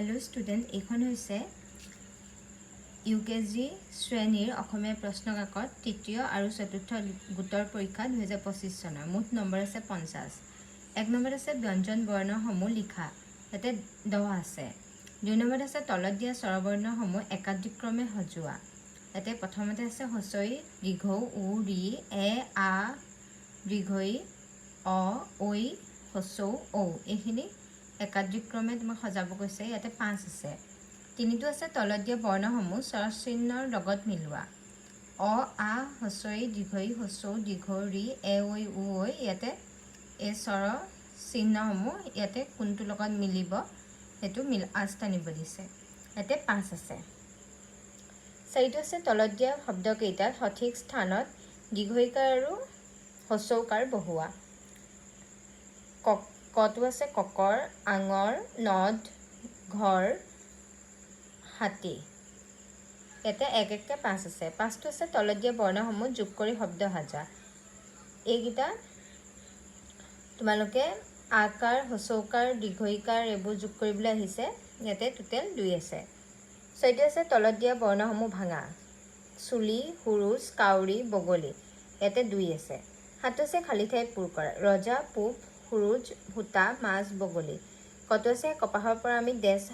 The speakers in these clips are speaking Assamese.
हेलो स्टूडेंट एखन হৈছে ইউকেজি শ্ৰেণীৰ অসমীয়া প্ৰশ্ন কাকত তৃতীয় আৰু চতুৰ্থ গোটৰ পৰীক্ষা 2025 চনৰ মুঠ নম্বৰ আছে 50 এক নম্বৰত আছে ব্যঞ্জন বৰ্ণসমূহ লিখা ইয়াতে 10 আছে দুই নম্বৰত আছে তলত দিয়া স্বৰবৰ্ণসমূহ একাধিক্ৰমে সজোৱা ইয়াতে প্ৰথমতে আছে হছই দীৰ্ঘ উ ৰি এ আ দীৰ্ঘই অ ঐ হছৌ ঔ এইখিনি একাধিক্ৰমে তোমাক সজাব কৈছে ইয়াতে 5 আছে তিনিটো আছে তলত দিয়া বৰ্ণসমূহ স্বৰচিহ্নৰ লগত মিলোৱা অ আ হছই দীৰ্ঘই হছৌ দীৰ্ঘ ৰি এ ঐ উ ঐ ইয়াতে এই স্বৰ চিহ্নসমূহ ইয়াতে কোনটো লগত মিলিব হেতু আঁচ টানিব দিছে ইয়াতে 5 আছে চাৰিটো আছে তলত দিয়া শব্দকেইটাত সঠিক স্থানত দীৰ্ঘইকাৰ আৰু হছৌকাৰ বহুৱা কটো আছে ককৰ আঙৰ নদ ঘৰ হাতী ইয়াতে এক এককে 5 আছে 5টো আছে তলত দিয়া বৰ্ণসমূহ যোগ কৰি শব্দ সাজা এইকেইটা তোমালোকে আকাৰ হছৌকাৰ দীৰ্ঘইকাৰ এইবোৰ যোগ কৰিবলৈ আহিছে ইয়াতে টোটেল 2 আছে 6টো আছে তলত দিয়া বৰ্ণসমূহ ভাঙা চুলি হুৰুজ কাউৰী বগলী ইয়াতে 2 আছে 7টো আছে খালী ঠাই পূৰ কৰা ৰজা পূব হুৰুজ ভূতা মাছ বগলী কত আছে কপাহৰ পৰা আমি দেশ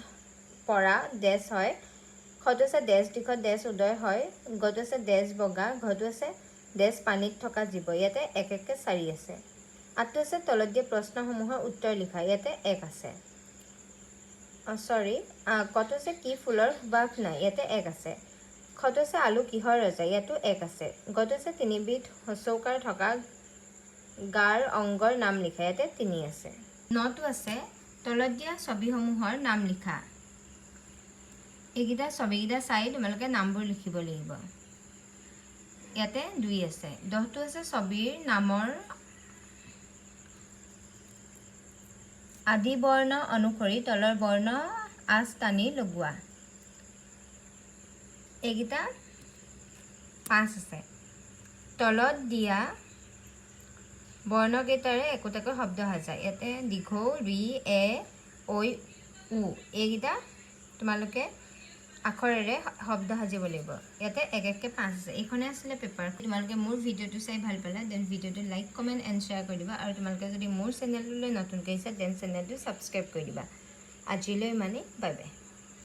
পৰা দেশ হয় খটো আছে দেশ দিশত দেশ উদয় হয় গত আছে দেশ বগা ঘটো আছে দেশ পানীত থকা জীৱ ইয়াতে এক এককে 4 আছে 8টো আছে তলত দিয়া প্ৰশ্নসমূহৰ উত্তৰ লিখা ইয়াতে 1 আছে কত আছে কি ফুলৰ সুবাস নাই ইয়াতে 1 আছে খটো আছে আলু কিহৰ ৰজা ইয়াতো 1 আছে গত আছে তিনিবিধ হছৌকাৰ থকা গাৰ অংগৰ নাম লিখা ইয়াতে 3 আছে 9টো আছে তলত দিয়া ছবিসমূহৰ নাম লিখা এইকেইটা ছবিকেইটা চাই তোমালোকে নামবোৰ লিখিব লাগিব ইয়াতে 2 আছে 10টো আছে ছবিৰ নামৰ আদি বৰ্ণ অনুসৰি তলৰ বৰ্ণ আঁচ টানি লগোৱা এইকেইটা 5 আছে তলত দিয়া বৰ্ণকেইটাৰে একোটাকৈ শব্দ সাজা ইয়াতে দীৰ্ঘ ৰি এ ঐ উ এইকেইটা তোমালোকে আখৰেৰে শব্দ সাজিব লাগিব ইয়াতে এক এককে 5 আছে এইখনে আছিলে পেপাৰ তোমালোকে মোৰ ভিডিঅ'টো চাই ভাল পালা দেন ভিডিঅ'টো লাইক কমেণ্ট এণ্ড শ্বেয়াৰ কৰি দিবা আৰু তোমালোকে যদি মোৰ চেনেললৈ নতুনকৈ আহিছা দেন চেনেলটো ছাবস্ক্ৰাইব কৰি দিবা আজিলৈ মানে বাই বাই